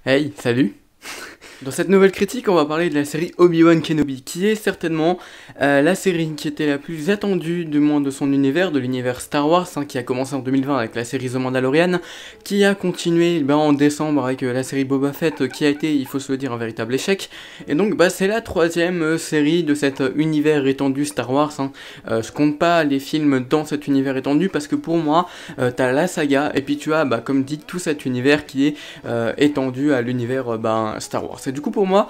Hey, salut! Dans cette nouvelle critique, on va parler de la série Obi-Wan Kenobi, qui est certainement la série qui était la plus attendue, du moins de son univers, de l'univers Star Wars, hein, qui a commencé en 2020 avec la série The Mandalorian, qui a continué en décembre avec la série Boba Fett, qui a été, il faut se le dire, un véritable échec. Et donc, c'est la troisième série de cet univers étendu Star Wars. Hein. Je compte pas les films dans cet univers étendu, parce que pour moi, t'as la saga, et puis tu as, comme dit, tout cet univers qui est étendu à l'univers Star Wars. Et du coup pour moi,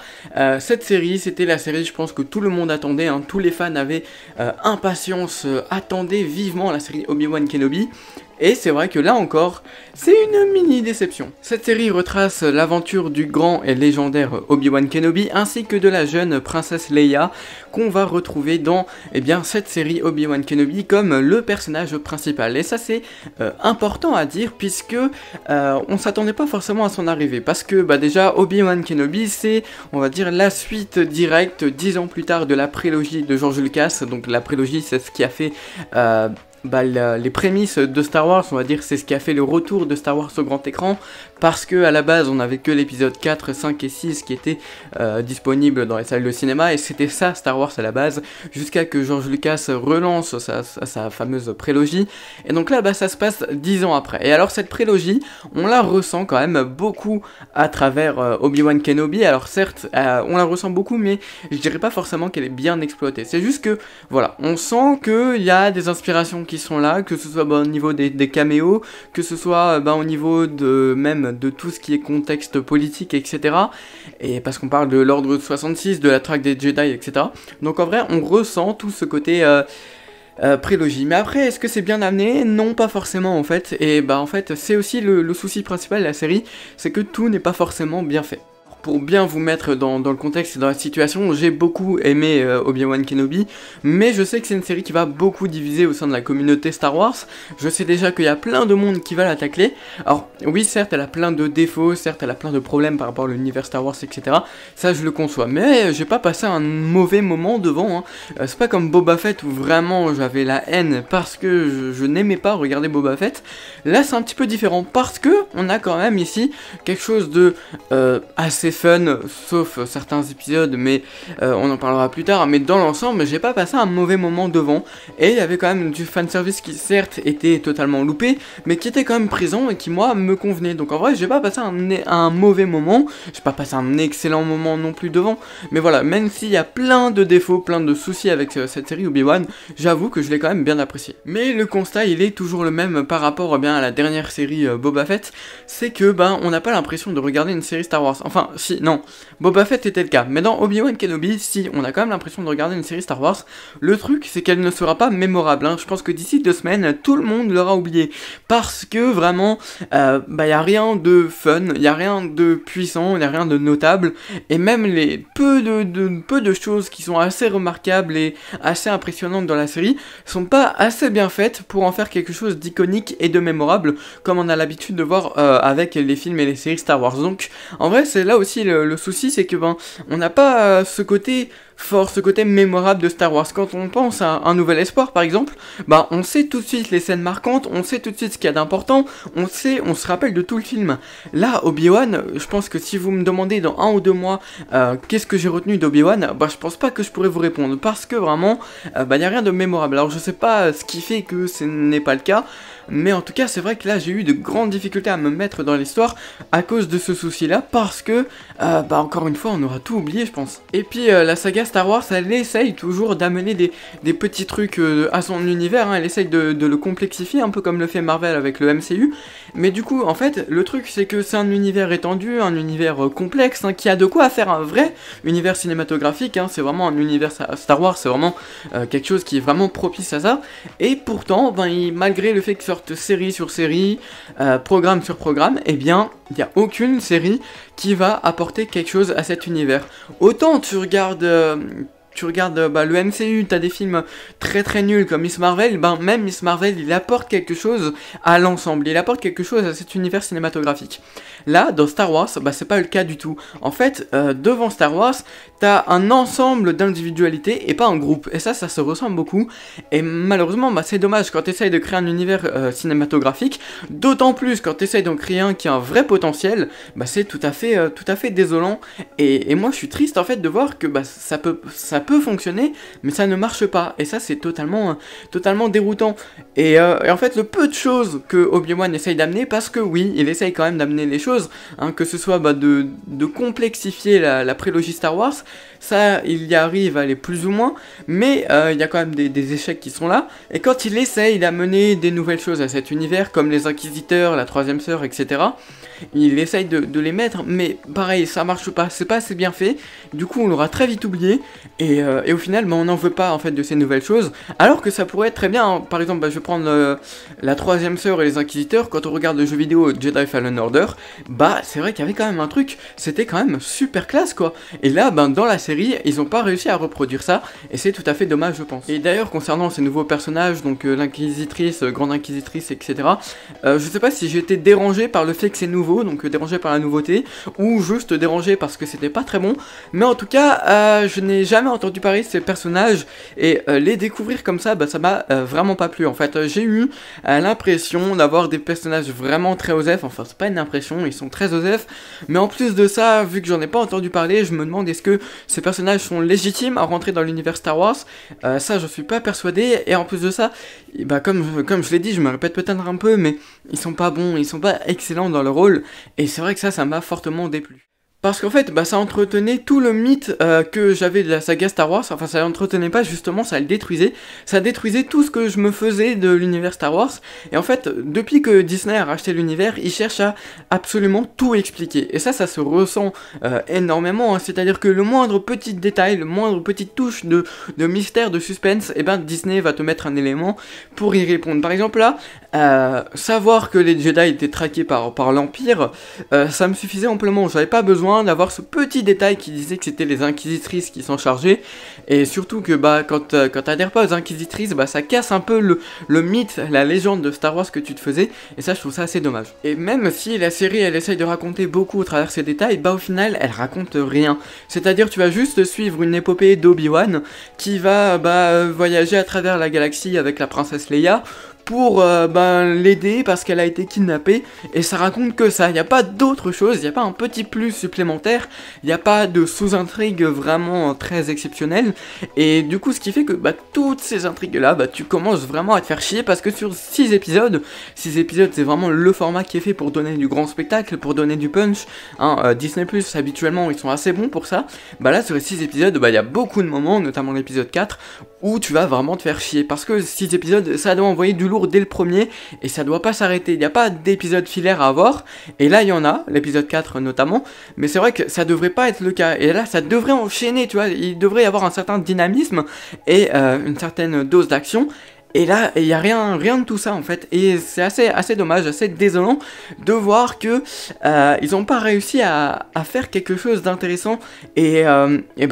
cette série, c'était la série, je pense que tout le monde attendait, hein, tous les fans avaient impatience, attendaient vivement la série Obi-Wan Kenobi. Et c'est vrai que là encore, c'est une mini déception. Cette série retrace l'aventure du grand et légendaire Obi-Wan Kenobi ainsi que de la jeune princesse Leia qu'on va retrouver dans cette série Obi-Wan Kenobi comme le personnage principal. Et ça c'est important à dire puisque on s'attendait pas forcément à son arrivée parce que déjà Obi-Wan Kenobi c'est on va dire la suite directe 10 ans plus tard de la prélogie de George Lucas. Donc la prélogie c'est ce qui a fait les prémices de Star Wars, on va dire, c'est ce qui a fait le retour de Star Wars au grand écran, parce que à la base on avait que l'épisode 4, 5 et 6 qui étaient disponibles dans les salles de cinéma, et c'était ça Star Wars à la base, jusqu'à que George Lucas relance sa fameuse prélogie, et donc là ça se passe 10 ans après. Et alors cette prélogie, on la ressent quand même beaucoup à travers Obi-Wan Kenobi. Alors certes, on la ressent beaucoup, mais je dirais pas forcément qu'elle est bien exploitée. C'est juste que, voilà, on sent qu'il y a des inspirations qui sont là, que ce soit au niveau des caméos, que ce soit au niveau de tout ce qui est contexte politique, etc. Et parce qu'on parle de l'ordre 66, de la traque des Jedi, etc. Donc en vrai, on ressent tout ce côté prélogie. Mais après, est-ce que c'est bien amené? Non, pas forcément en fait. Et en fait, c'est aussi le souci principal de la série, c'est que tout n'est pas forcément bien fait. Pour bien vous mettre dans le contexte et dans la situation, j'ai beaucoup aimé Obi-Wan Kenobi, mais je sais que c'est une série qui va beaucoup diviser au sein de la communauté Star Wars. Je sais déjà qu'il y a plein de monde qui va la tacler. Alors oui, certes, elle a plein de défauts, certes, elle a plein de problèmes par rapport à l'univers Star Wars, etc. Ça, je le conçois, mais j'ai pas passé un mauvais moment devant. Hein. C'est pas comme Boba Fett où vraiment j'avais la haine parce que je n'aimais pas regarder Boba Fett. Là, c'est un petit peu différent parce que on a quand même ici quelque chose de assez fun, sauf certains épisodes, mais on en parlera plus tard. Mais dans l'ensemble, j'ai pas passé un mauvais moment devant, et il y avait quand même du fanservice qui certes était totalement loupé, mais qui était quand même présent et qui moi me convenait. Donc en vrai, j'ai pas passé un mauvais moment, j'ai pas passé un excellent moment non plus devant, mais voilà, même s'il y a plein de défauts, plein de soucis avec cette série Obi-Wan, j'avoue que je l'ai quand même bien apprécié. Mais le constat, il est toujours le même par rapport à la dernière série Boba Fett, c'est que on n'a pas l'impression de regarder une série Star Wars. Enfin, si, non, Boba Fett était le cas, mais dans Obi-Wan Kenobi, si, on a quand même l'impression de regarder une série Star Wars. Le truc, c'est qu'elle ne sera pas mémorable, hein. Je pense que d'ici 2 semaines, tout le monde l'aura oublié, parce que vraiment, y a rien de fun, y a rien de puissant, y a rien de notable, et même les peu de choses qui sont assez remarquables et assez impressionnantes dans la série, sont pas assez bien faites pour en faire quelque chose d'iconique et de mémorable, comme on a l'habitude de voir avec les films et les séries Star Wars. Donc, en vrai, c'est là aussi le souci, c'est que on n'a pas ce côté fort, ce côté mémorable de Star Wars. Quand on pense à Un Nouvel Espoir par exemple, on sait tout de suite les scènes marquantes, on sait tout de suite ce qu'il y a d'important, on se rappelle de tout le film. Là, Obi-Wan, je pense que si vous me demandez dans 1 ou 2 mois qu'est-ce que j'ai retenu d'Obi-Wan, je pense pas que je pourrais vous répondre, parce que vraiment, y a rien de mémorable. Alors je sais pas ce qui fait que ce n'est pas le cas, mais en tout cas c'est vrai que là j'ai eu de grandes difficultés à me mettre dans l'histoire à cause de ce souci là, parce que encore une fois on aura tout oublié je pense. Et puis la saga Star Wars, elle essaye toujours d'amener des petits trucs à son univers, hein. Elle essaye de le complexifier un peu comme le fait Marvel avec le MCU, mais du coup en fait le truc c'est que c'est un univers étendu, un univers complexe, hein, qui a de quoi faire un vrai univers cinématographique, hein. C'est vraiment un univers Star Wars, c'est vraiment quelque chose qui est vraiment propice à ça, et pourtant malgré le fait que sorte série sur série, programme sur programme, il n'y a aucune série qui va apporter quelque chose à cet univers. Autant tu regardes tu regardes le MCU, t'as des films très très nuls comme Miss Marvel, même Miss Marvel, il apporte quelque chose à l'ensemble, il apporte quelque chose à cet univers cinématographique. Là, dans Star Wars, c'est pas le cas du tout. En fait, devant Star Wars, t'as un ensemble d'individualités et pas un groupe. Et ça se ressemble beaucoup. Et malheureusement, c'est dommage quand t'essayes de créer un univers cinématographique, d'autant plus quand t'essayes d'en créer un qui a un vrai potentiel, c'est tout à fait désolant. Et moi, je suis triste en fait de voir que ça peut fonctionner, mais ça ne marche pas. Et ça, c'est totalement déroutant. Et en fait, le peu de choses que Obi-Wan essaye d'amener, parce que oui, il essaye quand même d'amener les choses, que ce soit de complexifier la prélogie Star Wars, ça il y arrive à aller plus ou moins, mais il y a quand même des échecs qui sont là, et quand il essaye d'amener des nouvelles choses à cet univers, comme les Inquisiteurs, la Troisième Sœur, etc., il essaye de les mettre, mais pareil, ça marche pas, c'est pas assez bien fait, du coup on l'aura très vite oublié, et au final on n'en veut pas en fait de ces nouvelles choses, alors que ça pourrait être très bien, hein. Par exemple je vais prendre la Troisième Sœur et les Inquisiteurs, quand on regarde le jeu vidéo Jedi Fallen Order, c'est vrai qu'il y avait quand même un truc, c'était quand même super classe quoi, et là dans la série, ils ont pas réussi à reproduire ça, et c'est tout à fait dommage je pense. Et d'ailleurs concernant ces nouveaux personnages, donc l'Inquisitrice, Grande Inquisitrice, etc., je sais pas si j'ai été dérangé par le fait que c'est nouveau, donc dérangé par la nouveauté, ou juste dérangé parce que c'était pas très bon, mais en tout cas, je n'ai jamais entendu parler de ces personnages, et les découvrir comme ça, ça m'a vraiment pas plu en fait. J'ai eu l'impression d'avoir des personnages vraiment très osef, enfin c'est pas une impression, ils sont très osef, mais en plus de ça, vu que j'en ai pas entendu parler, je me demande est-ce que ces personnages sont légitimes à rentrer dans l'univers Star Wars. Ça je suis pas persuadé, et en plus de ça, comme je l'ai dit, je me répète peut-être un peu, mais ils sont pas bons, ils sont pas excellents dans leur rôle, et c'est vrai que ça m'a fortement déplu. Parce qu'en fait, ça entretenait tout le mythe que j'avais de la saga Star Wars, enfin ça l'entretenait pas justement, ça le détruisait, ça détruisait tout ce que je me faisais de l'univers Star Wars, et en fait, depuis que Disney a racheté l'univers, il cherche à absolument tout expliquer, et ça se ressent énormément, hein. C'est-à-dire que le moindre petit détail, le moindre petite touche de mystère, de suspense, Disney va te mettre un élément pour y répondre. Par exemple là, savoir que les Jedi étaient traqués par l'Empire, ça me suffisait amplement, j'avais pas besoin d'avoir ce petit détail qui disait que c'était les Inquisitrices qui s'en chargeaient, et surtout que quand t'adhères pas aux Inquisitrices, ça casse un peu le mythe, la légende de Star Wars que tu te faisais, et ça je trouve ça assez dommage. Et même si la série elle essaye de raconter beaucoup au travers ces détails, au final elle raconte rien, c'est-à-dire tu vas juste suivre une épopée d'Obi-Wan qui va voyager à travers la galaxie avec la princesse Leia pour l'aider parce qu'elle a été kidnappée, et ça raconte que ça, il n'y a pas d'autre chose, il n'y a pas un petit plus supplémentaire, il n'y a pas de sous-intrigue vraiment très exceptionnelle, et du coup ce qui fait que toutes ces intrigues là, tu commences vraiment à te faire chier, parce que sur 6 épisodes c'est vraiment le format qui est fait pour donner du grand spectacle, pour donner du punch, hein. Disney Plus habituellement ils sont assez bons pour ça, là sur les 6 épisodes, il y a beaucoup de moments, notamment l'épisode 4, où tu vas vraiment te faire chier, parce que 6 épisodes ça doit envoyer du lourd dès le premier, et ça doit pas s'arrêter, il n'y a pas d'épisode filaire à avoir, et là il y en a, l'épisode 4 notamment, mais c'est vrai que ça devrait pas être le cas, et là ça devrait enchaîner, tu vois, il devrait y avoir un certain dynamisme, et une certaine dose d'action, et là, il n'y a rien de tout ça en fait, et c'est assez dommage, assez désolant de voir que ils n'ont pas réussi à faire quelque chose d'intéressant, et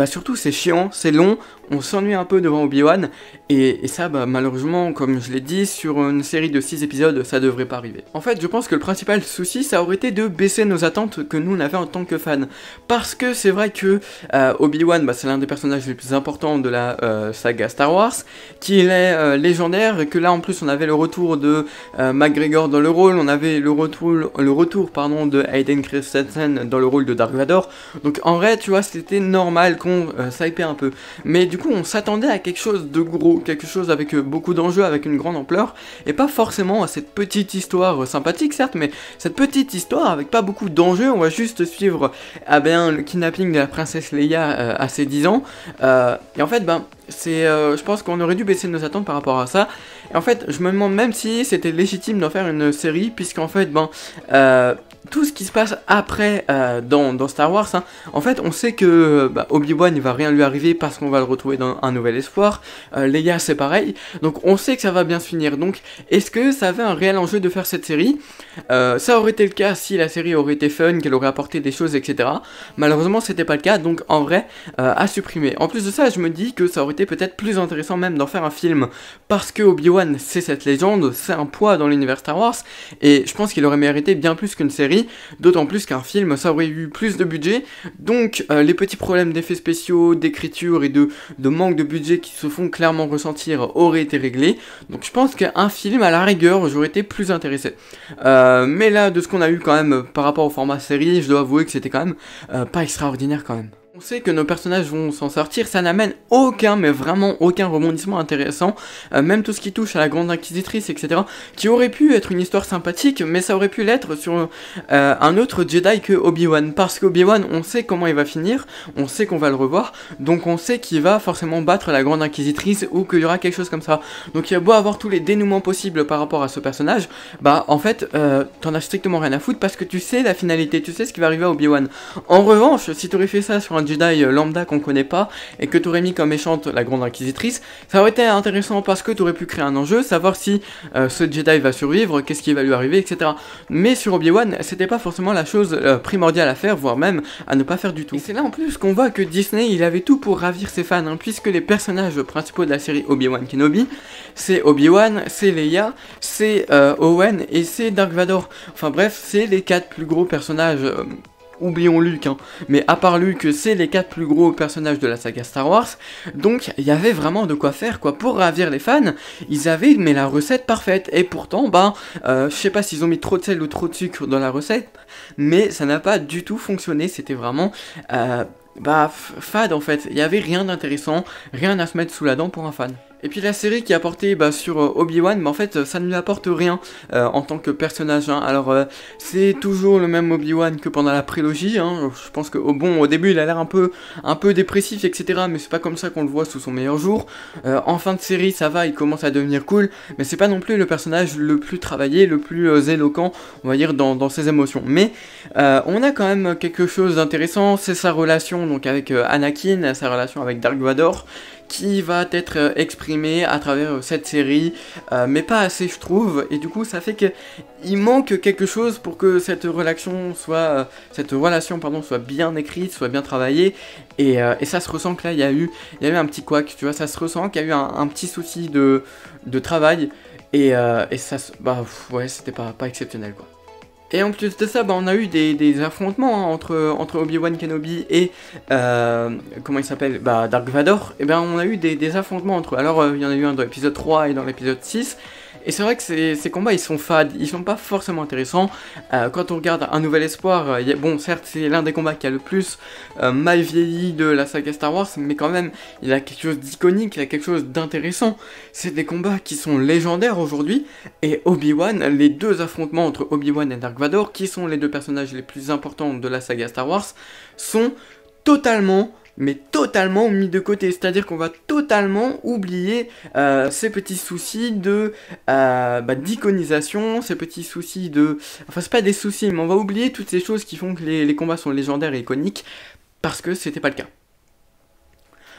surtout c'est chiant, c'est long, on s'ennuie un peu devant Obi-Wan, et ça malheureusement, comme je l'ai dit, sur une série de 6 épisodes, ça devrait pas arriver. En fait, je pense que le principal souci, ça aurait été de baisser nos attentes que nous on avait en tant que fans, parce que c'est vrai que Obi-Wan, c'est l'un des personnages les plus importants de la saga Star Wars, qu'il est légendaire, et que là en plus on avait le retour de McGregor dans le rôle, on avait le retour de Hayden Christensen dans le rôle de Dark Vador, donc en vrai tu vois c'était normal qu'on s'hypait un peu, mais du coup on s'attendait à quelque chose de gros, quelque chose avec beaucoup d'enjeux, avec une grande ampleur, et pas forcément à cette petite histoire sympathique certes, mais cette petite histoire avec pas beaucoup d'enjeux. On va juste suivre le kidnapping de la princesse Leia à ses 10 ans, et en fait je pense qu'on aurait dû baisser nos attentes par rapport à ça, Et en fait, je me demande même si c'était légitime d'en faire une série, puisqu'en fait, tout ce qui se passe après dans Star Wars, hein, en fait, on sait que Obi-Wan, il va rien lui arriver parce qu'on va le retrouver dans Un Nouvel Espoir. Leia, c'est pareil. Donc, on sait que ça va bien se finir. Donc, est-ce que ça avait un réel enjeu de faire cette série? Ça aurait été le cas si la série aurait été fun, qu'elle aurait apporté des choses, etc. Malheureusement, c'était pas le cas. Donc, en vrai, à supprimer. En plus de ça, je me dis que ça aurait été peut-être plus intéressant même d'en faire un film, parce que Obi-Wan, c'est cette légende, c'est un poids dans l'univers Star Wars, et je pense qu'il aurait mérité bien plus qu'une série, d'autant plus qu'un film, ça aurait eu plus de budget, donc les petits problèmes d'effets spéciaux, d'écriture et de manque de budget qui se font clairement ressentir auraient été réglés, donc je pense qu'un film, à la rigueur, j'aurais été plus intéressé. Mais là, de ce qu'on a eu quand même par rapport au format série, je dois avouer que c'était quand même pas extraordinaire quand même. On sait que nos personnages vont s'en sortir, ça n'amène aucun, mais vraiment aucun rebondissement intéressant, même tout ce qui touche à la Grande Inquisitrice, etc., qui aurait pu être une histoire sympathique, mais ça aurait pu l'être sur un autre Jedi que Obi-Wan, parce qu'Obi-Wan, on sait comment il va finir, on sait qu'on va le revoir, donc on sait qu'il va forcément battre la Grande Inquisitrice, ou qu'il y aura quelque chose comme ça. Donc il y a beau avoir tous les dénouements possibles par rapport à ce personnage, en fait, t'en as strictement rien à foutre, parce que tu sais la finalité, tu sais ce qui va arriver à Obi-Wan. En revanche, si t'aurais fait ça sur un Jedi lambda qu'on connaît pas et que t'aurais mis comme méchante la Grande Inquisitrice, ça aurait été intéressant parce que t'aurais pu créer un enjeu, savoir si ce Jedi va survivre, qu'est-ce qui va lui arriver, etc. Mais sur Obi-Wan, c'était pas forcément la chose primordiale à faire, voire même à ne pas faire du tout. Et c'est là en plus qu'on voit que Disney, il avait tout pour ravir ses fans, hein, puisque les personnages principaux de la série Obi-Wan Kenobi, c'est Obi-Wan, c'est Leia, c'est Owen et c'est Dark Vador. Enfin bref, c'est les 4 plus gros personnages. Oublions Luke, hein. Mais à part Luke, c'est les 4 plus gros personnages de la saga Star Wars, donc il y avait vraiment de quoi faire, quoi. Pour ravir les fans, ils avaient mais la recette parfaite, et pourtant, je sais pas s'ils ont mis trop de sel ou trop de sucre dans la recette, mais ça n'a pas du tout fonctionné, c'était vraiment... fade en fait, il y avait rien d'intéressant, rien à se mettre sous la dent pour un fan. Et puis la série qui a porté sur Obi-Wan, en fait ça ne lui apporte rien en tant que personnage, hein. Alors c'est toujours le même Obi-Wan que pendant la prélogie, hein. Je pense que au début il a l'air un peu dépressif, etc. Mais c'est pas comme ça qu'on le voit sous son meilleur jour. En fin de série ça va, il commence à devenir cool, mais c'est pas non plus le personnage le plus travaillé, le plus éloquent, on va dire, dans ses émotions. Mais on a quand même quelque chose d'intéressant, c'est sa relation donc avec Anakin, sa relation avec Dark Vador, qui va être exprimé à travers cette série, mais pas assez je trouve, et du coup ça fait qu'il manque quelque chose pour que cette relation soit bien écrite, soit bien travaillée, et ça se ressent que là il y a eu un petit couac, tu vois, ça se ressent qu'il y a eu un petit souci de travail, et ça, ouais, c'était pas exceptionnel, quoi. Et en plus de ça, on a eu des affrontements, hein, entre Obi-Wan Kenobi et comment il s'appelle, Dark Vador. Et on a eu des affrontements entre eux. Alors il y en a eu un dans l'épisode 3 et dans l'épisode 6. Et c'est vrai que ces combats ils sont fades, ils sont pas forcément intéressants. Quand on regarde Un Nouvel Espoir, certes c'est l'un des combats qui a le plus mal vieilli de la saga Star Wars, mais quand même il a quelque chose d'iconique, il a quelque chose d'intéressant. C'est des combats qui sont légendaires aujourd'hui, et Obi-Wan, les deux affrontements entre Obi-Wan et Dark Vador, qui sont les deux personnages les plus importants de la saga Star Wars, sont totalement mis de côté, c'est-à-dire qu'on va totalement oublier ces petits soucis d'iconisation, ces petits soucis enfin c'est pas des soucis, mais on va oublier toutes ces choses qui font que les combats sont légendaires et iconiques, parce que c'était pas le cas.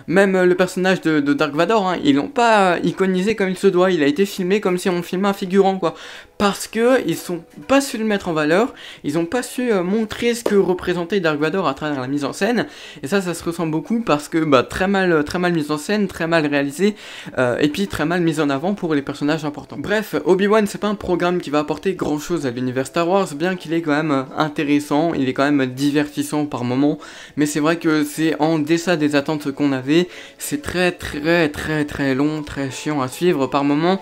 Même le personnage de Dark Vador, hein, ils l'ont pas iconisé comme il se doit, il a été filmé comme si on filmait un figurant, quoi. Parce que ils sont pas su le mettre en valeur, ils ont pas su montrer ce que représentait Dark Vador à travers la mise en scène, et ça se ressent beaucoup parce que très mal mise en scène, très mal réalisé, et puis très mal mise en avant pour les personnages importants. Bref, Obi-Wan c'est pas un programme qui va apporter grand chose à l'univers Star Wars, bien qu'il est quand même intéressant, il est quand même divertissant par moments, mais c'est vrai que c'est en deçà des attentes qu'on avait, c'est très long, très chiant à suivre par moments,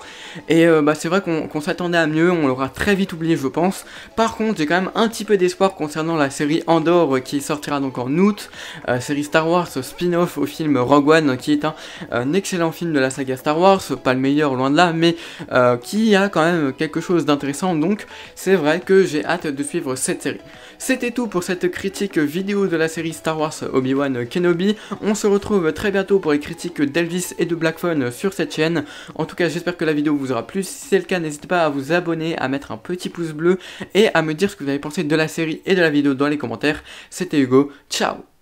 et c'est vrai qu'on s'attendait à mieux. oubliez-le, on l'aura très vite oublié je pense. Par contre j'ai quand même un petit peu d'espoir concernant la série Andor qui sortira donc en août, série Star Wars spin-off au film Rogue One qui est un excellent film de la saga Star Wars, pas le meilleur loin de là, mais qui a quand même quelque chose d'intéressant, donc c'est vrai que j'ai hâte de suivre cette série. C'était tout pour cette critique vidéo de la série Star Wars Obi-Wan Kenobi. On se retrouve très bientôt pour les critiques d'Elvis et de Black Phone sur cette chaîne. En tout cas, j'espère que la vidéo vous aura plu. Si c'est le cas, n'hésitez pas à vous abonner, à mettre un petit pouce bleu et à me dire ce que vous avez pensé de la série et de la vidéo dans les commentaires. C'était Hugo, ciao!